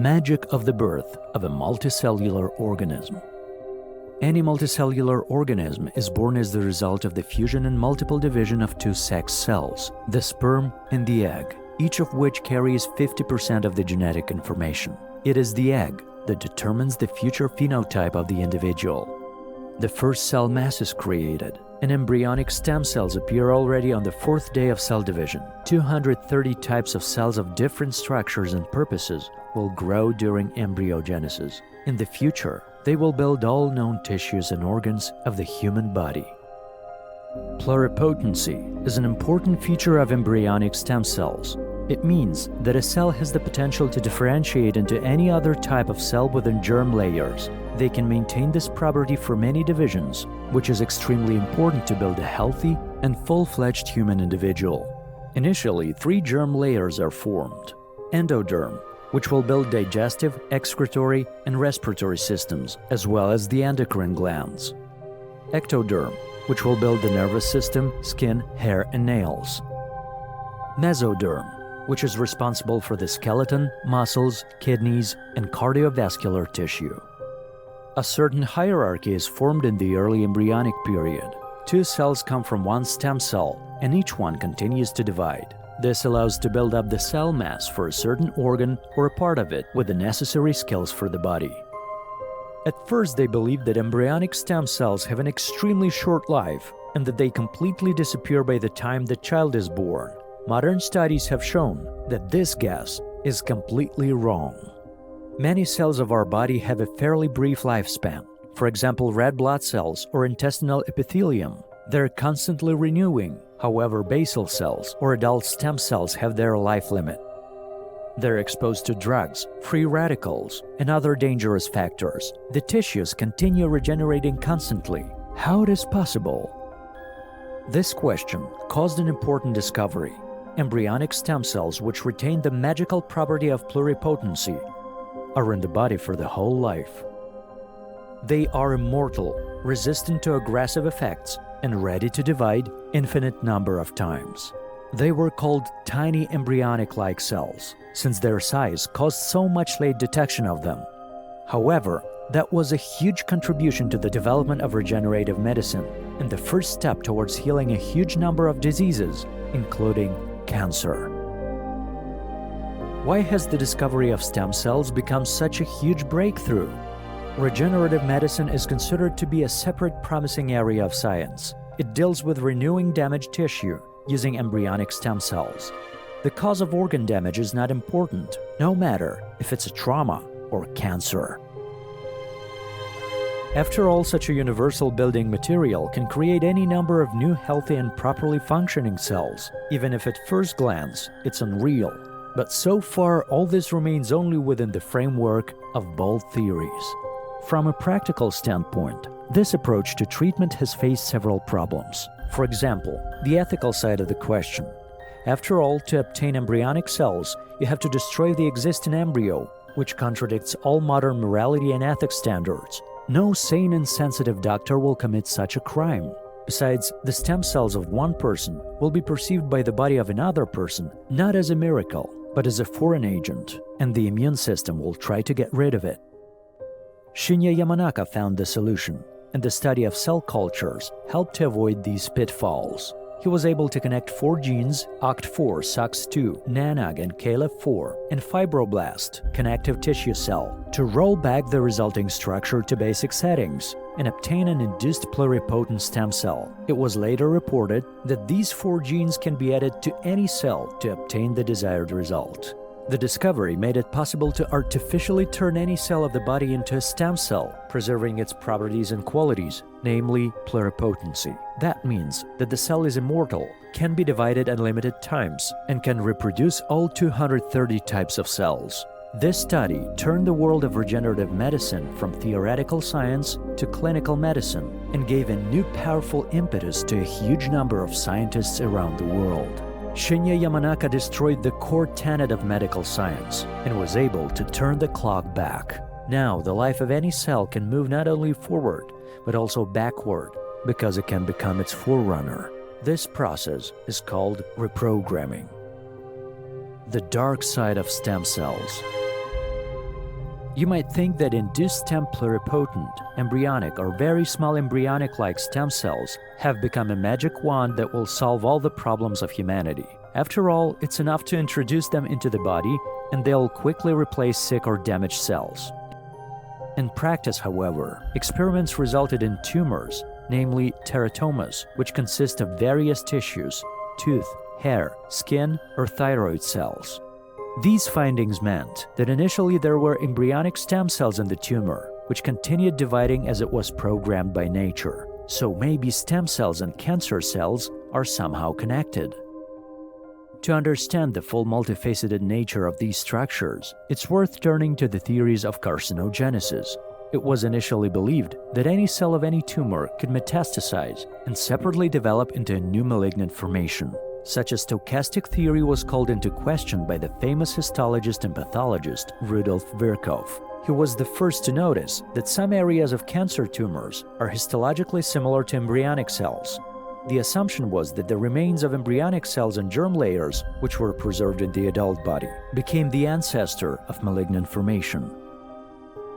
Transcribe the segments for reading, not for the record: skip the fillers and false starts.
magic of the birth of a multicellular organism. Any multicellular organism is born as the result of the fusion and multiple division of two sex cells, the sperm and the egg, each of which carries 50% of the genetic information. It is the egg that determines the future phenotype of the individual. The first cell mass is created, and embryonic stem cells appear already on the fourth day of cell division. 230 types of cells of different structures and purposes will grow during embryogenesis. In the future, they will build all known tissues and organs of the human body. Pluripotency is an important feature of embryonic stem cells. It means that a cell has the potential to differentiate into any other type of cell within germ layers. They can maintain this property for many divisions, which is extremely important to build a healthy and full-fledged human individual. Initially, 3 germ layers are formed. Endoderm, which will build digestive, excretory, and respiratory systems, as well as the endocrine glands. Ectoderm, which will build the nervous system, skin, hair, and nails. Mesoderm, which is responsible for the skeleton, muscles, kidneys, and cardiovascular tissue. A certain hierarchy is formed in the early embryonic period. 2 cells come from one stem cell, and each one continues to divide. This allows to build up the cell mass for a certain organ or a part of it with the necessary skills for the body. At first, they believed that embryonic stem cells have an extremely short life and that they completely disappear by the time the child is born. Modern studies have shown that this guess is completely wrong. Many cells of our body have a fairly brief lifespan. For example, red blood cells or intestinal epithelium. They're constantly renewing. However, basal cells or adult stem cells have their life limit. They're exposed to drugs, free radicals, and other dangerous factors. The tissues continue regenerating constantly. How it is possible? This question caused an important discovery. Embryonic stem cells, which retain the magical property of pluripotency, are in the body for the whole life. They are immortal, resistant to aggressive effects, and ready to divide infinite number of times. They were called tiny embryonic-like cells, since their size caused so much late detection of them. However, that was a huge contribution to the development of regenerative medicine and the first step towards healing a huge number of diseases, including cancer. Why has the discovery of stem cells become such a huge breakthrough? Regenerative medicine is considered to be a separate promising area of science. It deals with renewing damaged tissue using embryonic stem cells. The cause of organ damage is not important, no matter if it's a trauma or cancer. After all, such a universal building material can create any number of new healthy and properly functioning cells, even if at first glance it's unreal. But so far, all this remains only within the framework of bold theories. From a practical standpoint, this approach to treatment has faced several problems. For example, the ethical side of the question. After all, to obtain embryonic cells, you have to destroy the existing embryo, which contradicts all modern morality and ethics standards. No sane and sensitive doctor will commit such a crime. Besides, the stem cells of one person will be perceived by the body of another person not as a miracle, but as a foreign agent, and the immune system will try to get rid of it. Shinya Yamanaka found the solution, and the study of cell cultures helped to avoid these pitfalls. He was able to connect 4 genes, OCT4, SOX2, NANAG, and KLF4, and fibroblast, connective tissue cell, to roll back the resulting structure to basic settings and obtain an induced pluripotent stem cell. It was later reported that these 4 genes can be added to any cell to obtain the desired result. The discovery made it possible to artificially turn any cell of the body into a stem cell, preserving its properties and qualities, namely pluripotency. That means that the cell is immortal, can be divided unlimited times, and can reproduce all 230 types of cells. This study turned the world of regenerative medicine from theoretical science to clinical medicine and gave a new powerful impetus to a huge number of scientists around the world. Shinya Yamanaka destroyed the core tenet of medical science and was able to turn the clock back. Now, the life of any cell can move not only forward, but also backward, because it can become its forerunner. This process is called reprogramming. The dark side of stem cells. You might think that induced stem pluripotent, embryonic or very small embryonic-like stem cells have become a magic wand that will solve all the problems of humanity. After all, it's enough to introduce them into the body and they'll quickly replace sick or damaged cells. In practice, however, experiments resulted in tumors, namely teratomas, which consist of various tissues, tooth, hair, skin, or thyroid cells. These findings meant that initially there were embryonic stem cells in the tumor, which continued dividing as it was programmed by nature. So maybe stem cells and cancer cells are somehow connected. To understand the full multifaceted nature of these structures, it's worth turning to the theories of carcinogenesis. It was initially believed that any cell of any tumor could metastasize and separately develop into a new malignant formation. Such a stochastic theory was called into question by the famous histologist and pathologist Rudolf Virchow. He was the first to notice that some areas of cancer tumors are histologically similar to embryonic cells. The assumption was that the remains of embryonic cells and germ layers, which were preserved in the adult body, became the ancestor of malignant formation.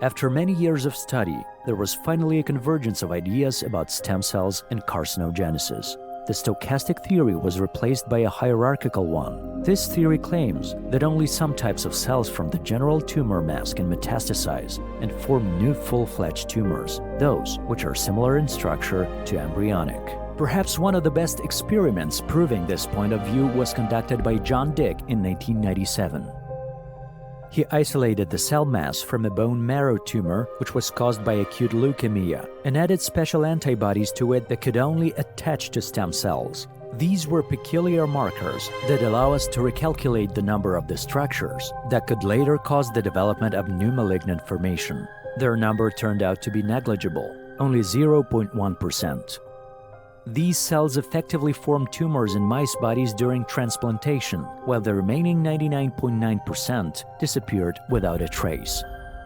After many years of study, there was finally a convergence of ideas about stem cells and carcinogenesis. The stochastic theory was replaced by a hierarchical one. This theory claims that only some types of cells from the general tumor mass can metastasize and form new full-fledged tumors, those which are similar in structure to embryonic. Perhaps one of the best experiments proving this point of view was conducted by John Dick in 1997. He isolated the cell mass from a bone marrow tumor which was caused by acute leukemia and added special antibodies to it that could only attach to stem cells. These were peculiar markers that allow us to recalculate the number of the structures that could later cause the development of new malignant formation. Their number turned out to be negligible, only 0.1%. These cells effectively formed tumors in mice bodies during transplantation, while the remaining 99.9% disappeared without a trace.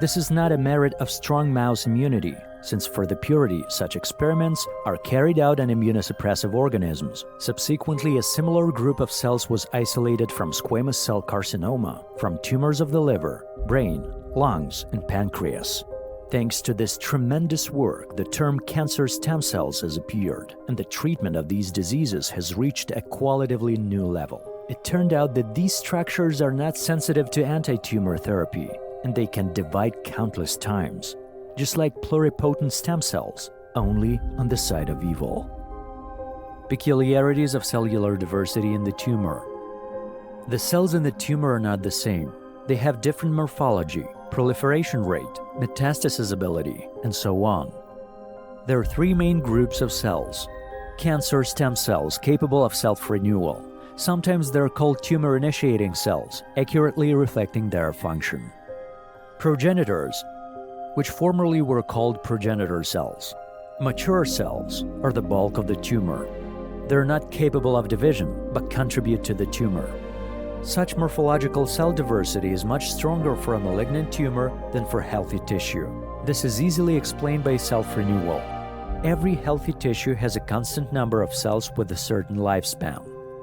This is not a merit of strong mouse immunity, since for the purity, such experiments are carried out on immunosuppressive organisms. Subsequently, a similar group of cells was isolated from squamous cell carcinoma, from tumors of the liver, brain, lungs, and pancreas. Thanks to this tremendous work, the term cancer stem cells has appeared, and the treatment of these diseases has reached a qualitatively new level. It turned out that these structures are not sensitive to anti-tumor therapy, and they can divide countless times, just like pluripotent stem cells, only on the side of evil. Peculiarities of cellular diversity in the tumor. The cells in the tumor are not the same. They have different morphology, proliferation rate, metastasis ability, and so on. There are three main groups of cells. Cancer stem cells capable of self-renewal. Sometimes they're called tumor-initiating cells, accurately reflecting their function. Progenitors, which formerly were called progenitor cells. Mature cells are the bulk of the tumor. They're not capable of division, but contribute to the tumor. Such morphological cell diversity is much stronger for a malignant tumor than for healthy tissue. This is easily explained by self-renewal. Every healthy tissue has a constant number of cells with a certain lifespan.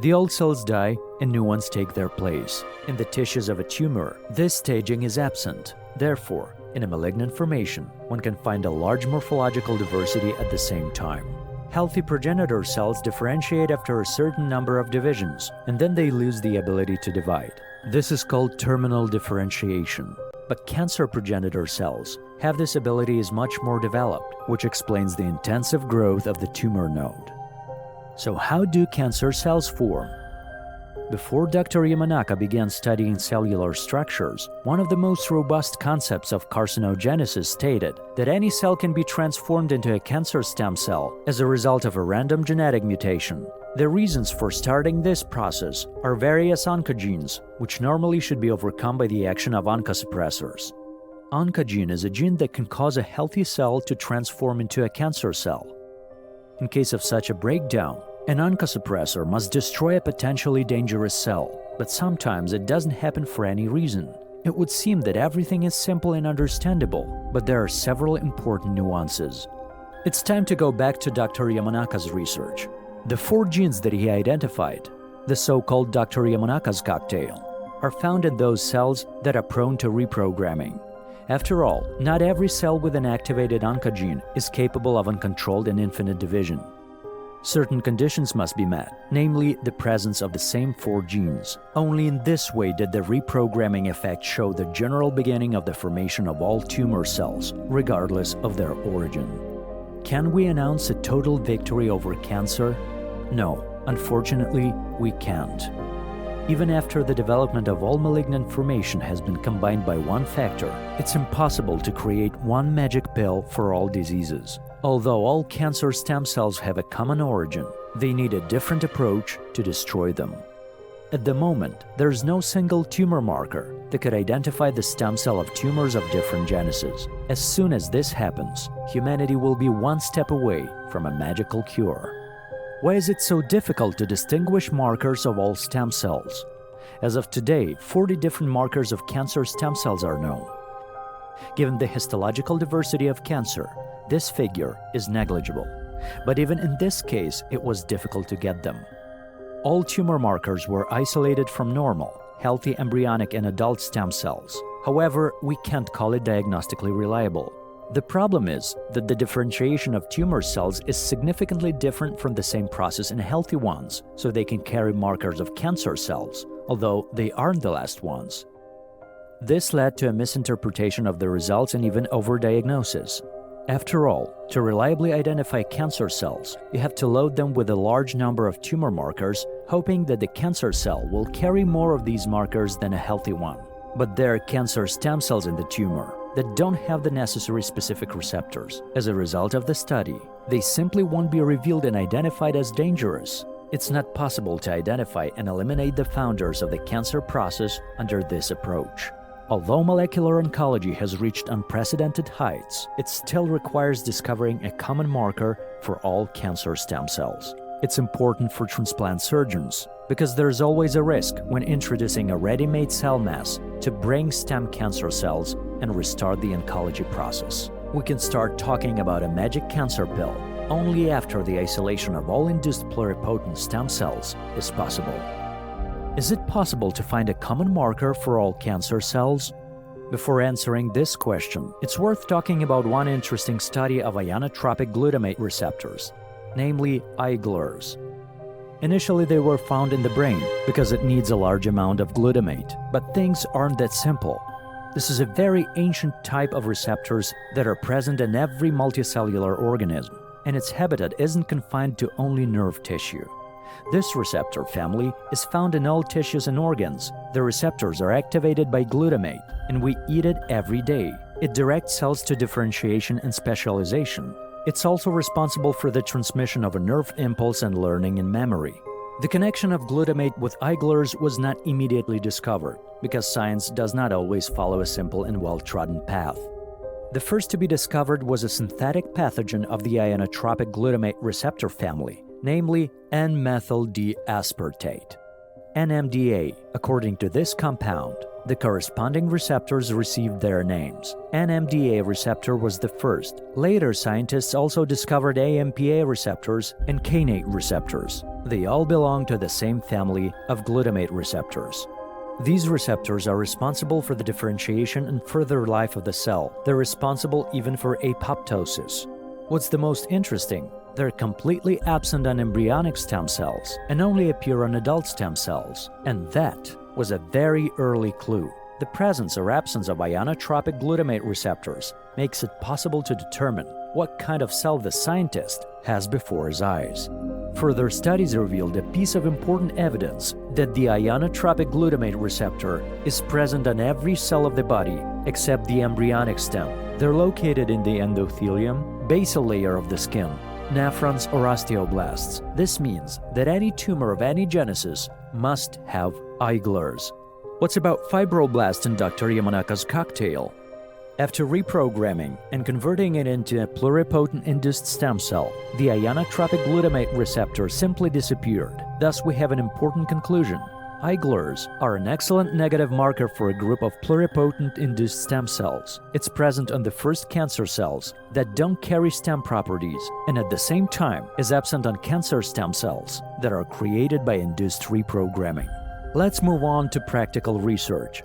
The old cells die and new ones take their place. In the tissues of a tumor, this staging is absent. Therefore, in a malignant formation, one can find a large morphological diversity at the same time. Healthy progenitor cells differentiate after a certain number of divisions, and then they lose the ability to divide. This is called terminal differentiation. But cancer progenitor cells have this ability is much more developed, which explains the intensive growth of the tumor node. So how do cancer cells form? Before Dr. Yamanaka began studying cellular structures, one of the most robust concepts of carcinogenesis stated that any cell can be transformed into a cancer stem cell as a result of a random genetic mutation. The reasons for starting this process are various oncogenes, which normally should be overcome by the action of oncosuppressors. Oncogene is a gene that can cause a healthy cell to transform into a cancer cell. In case of such a breakdown, an oncosuppressor must destroy a potentially dangerous cell, but sometimes it doesn't happen for any reason. It would seem that everything is simple and understandable, but there are several important nuances. It's time to go back to Dr. Yamanaka's research. The 4 genes that he identified, the so-called Dr. Yamanaka's cocktail, are found in those cells that are prone to reprogramming. After all, not every cell with an activated oncogene is capable of uncontrolled and infinite division. Certain conditions must be met, namely the presence of the same 4 genes. Only in this way did the reprogramming effect show the general beginning of the formation of all tumor cells, regardless of their origin. Can we announce a total victory over cancer? No, unfortunately, we can't. Even after the development of all malignant formation has been combined by one factor, it's impossible to create one magic pill for all diseases. Although all cancer stem cells have a common origin, they need a different approach to destroy them. At the moment, there's no single tumor marker that could identify the stem cell of tumors of different genesis. As soon as this happens, humanity will be one step away from a magical cure. Why is it so difficult to distinguish markers of all stem cells? As of today, 40 different markers of cancer stem cells are known. Given the histological diversity of cancer, this figure is negligible. But even in this case, it was difficult to get them. All tumor markers were isolated from normal, healthy embryonic and adult stem cells. However, we can't call it diagnostically reliable. The problem is that the differentiation of tumor cells is significantly different from the same process in healthy ones, so they can carry markers of cancer cells, although they aren't the last ones. This led to a misinterpretation of the results and even overdiagnosis. After all, to reliably identify cancer cells, you have to load them with a large number of tumor markers, hoping that the cancer cell will carry more of these markers than a healthy one. But there are cancer stem cells in the tumor that don't have the necessary specific receptors. As a result of the study, they simply won't be revealed and identified as dangerous. It's not possible to identify and eliminate the founders of the cancer process under this approach. Although molecular oncology has reached unprecedented heights, it still requires discovering a common marker for all cancer stem cells. It's important for transplant surgeons because there's always a risk when introducing a ready-made cell mass to bring stem cancer cells and restart the oncology process. We can start talking about a magic cancer pill only after the isolation of all induced pluripotent stem cells is possible. Is it possible to find a common marker for all cancer cells? Before answering this question, it's worth talking about one interesting study of ionotropic glutamate receptors, namely IGLRs. Initially, they were found in the brain because it needs a large amount of glutamate, but things aren't that simple. This is a very ancient type of receptors that are present in every multicellular organism, and its habitat isn't confined to only nerve tissue. This receptor family is found in all tissues and organs. The receptors are activated by glutamate, and we eat it every day. It directs cells to differentiation and specialization. It's also responsible for the transmission of a nerve impulse and learning and memory. The connection of glutamate with IGLRs was not immediately discovered, because science does not always follow a simple and well-trodden path. The first to be discovered was a synthetic pathogen of the ionotropic glutamate receptor family, namely N-methyl-D-aspartate, NMDA. According to this compound, the corresponding receptors received their names. NMDA receptor was the first. Later, scientists also discovered AMPA receptors and kainate receptors. They all belong to the same family of glutamate receptors. These receptors are responsible for the differentiation and further life of the cell. They're responsible even for apoptosis. What's the most interesting? They're completely absent on embryonic stem cells and only appear on adult stem cells. And that was a very early clue. The presence or absence of ionotropic glutamate receptors makes it possible to determine what kind of cell the scientist has before his eyes. Further studies revealed a piece of important evidence that the ionotropic glutamate receptor is present on every cell of the body except the embryonic stem. They're located in the endothelium, basal layer of the skin, nephrons or osteoblasts. This means that any tumor of any genesis must have IGLRs. What's about fibroblast in Dr. Yamanaka's cocktail? After reprogramming and converting it into a pluripotent induced stem cell, the ionotropic glutamate receptor simply disappeared. Thus, we have an important conclusion. IGLRs are an excellent negative marker for a group of pluripotent induced stem cells. It's present on the first cancer cells that don't carry stem properties, and at the same time is absent on cancer stem cells that are created by induced reprogramming. Let's move on to practical research.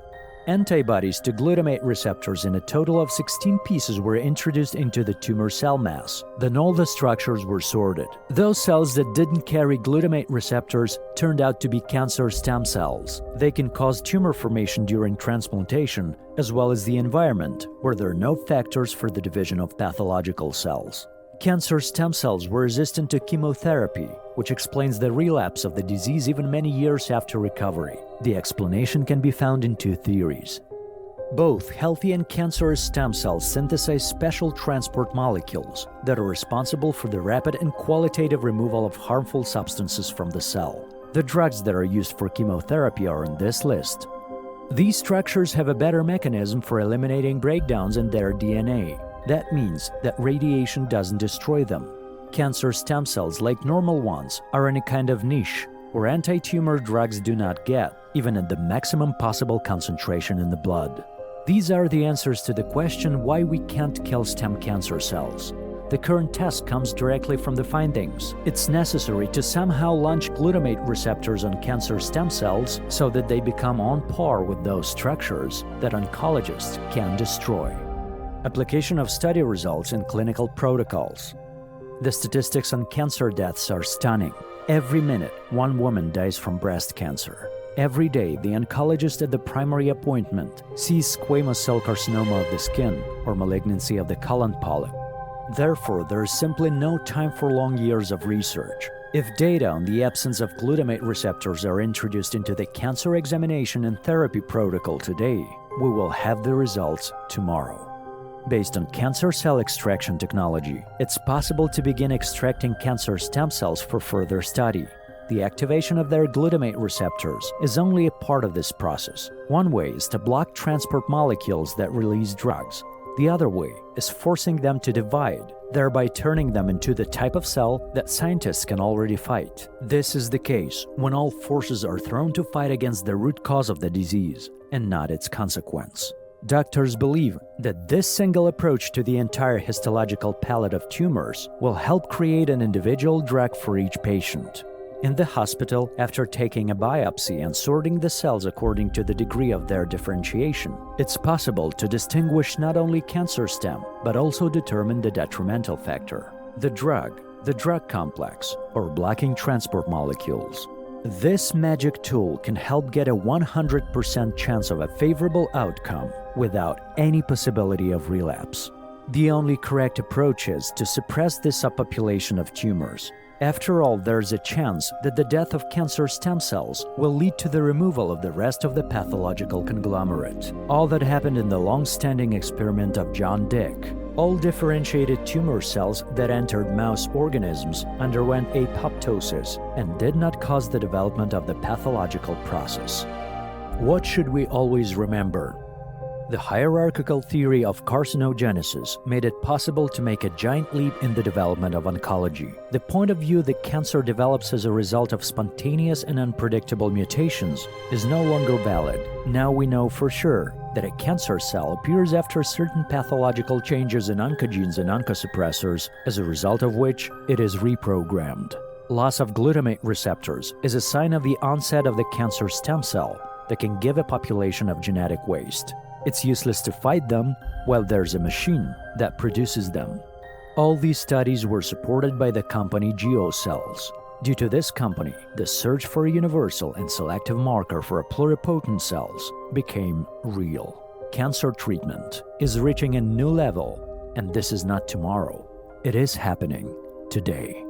Antibodies to glutamate receptors in a total of 16 pieces were introduced into the tumor cell mass. Then all the structures were sorted. Those cells that didn't carry glutamate receptors turned out to be cancer stem cells. They can cause tumor formation during transplantation, as well as the environment, where there are no factors for the division of pathological cells. Cancer stem cells were resistant to chemotherapy, which explains the relapse of the disease even many years after recovery. The explanation can be found in two theories. Both healthy and cancerous stem cells synthesize special transport molecules that are responsible for the rapid and qualitative removal of harmful substances from the cell. The drugs that are used for chemotherapy are on this list. These structures have a better mechanism for eliminating breakdowns in their DNA. That means that radiation doesn't destroy them. Cancer stem cells, like normal ones, are in a kind of niche where anti-tumor drugs do not get, even at the maximum possible concentration in the blood. These are the answers to the question why we can't kill stem cancer cells. The current test comes directly from the findings. It's necessary to somehow launch glutamate receptors on cancer stem cells so that they become on par with those structures that oncologists can destroy. Application of study results in clinical protocols. The statistics on cancer deaths are stunning. Every minute, one woman dies from breast cancer. Every day, the oncologist at the primary appointment sees squamous cell carcinoma of the skin or malignancy of the colon polyp. Therefore, there is simply no time for long years of research. If data on the absence of glutamate receptors are introduced into the cancer examination and therapy protocol today, we will have the results tomorrow. Based on cancer cell extraction technology, it's possible to begin extracting cancer stem cells for further study. The activation of their glutamate receptors is only a part of this process. One way is to block transport molecules that release drugs. The other way is forcing them to divide, thereby turning them into the type of cell that scientists can already fight. This is the case when all forces are thrown to fight against the root cause of the disease and not its consequence. Doctors believe that this single approach to the entire histological palette of tumors will help create an individual drug for each patient. In the hospital, after taking a biopsy and sorting the cells according to the degree of their differentiation, it's possible to distinguish not only cancer stem, but also determine the detrimental factor, the drug complex, or blocking transport molecules. This magic tool can help get a 100% chance of a favorable outcome without any possibility of relapse. The only correct approach is to suppress the subpopulation of tumors. After all, there's a chance that the death of cancer stem cells will lead to the removal of the rest of the pathological conglomerate. All that happened in the long-standing experiment of John Dick. All differentiated tumor cells that entered mouse organisms underwent apoptosis and did not cause the development of the pathological process. What should we always remember? The hierarchical theory of carcinogenesis made it possible to make a giant leap in the development of oncology. The point of view that cancer develops as a result of spontaneous and unpredictable mutations is no longer valid. Now we know for sure that a cancer cell appears after certain pathological changes in oncogenes and oncosuppressors, as a result of which it is reprogrammed. Loss of glutamate receptors is a sign of the onset of the cancer stem cell that can give a population of genetic waste. It's useless to fight them while there's a machine that produces them. All these studies were supported by the company GeoCells. Due to this company, the search for a universal and selective marker for pluripotent cells became real. Cancer treatment is reaching a new level, and this is not tomorrow. It is happening today.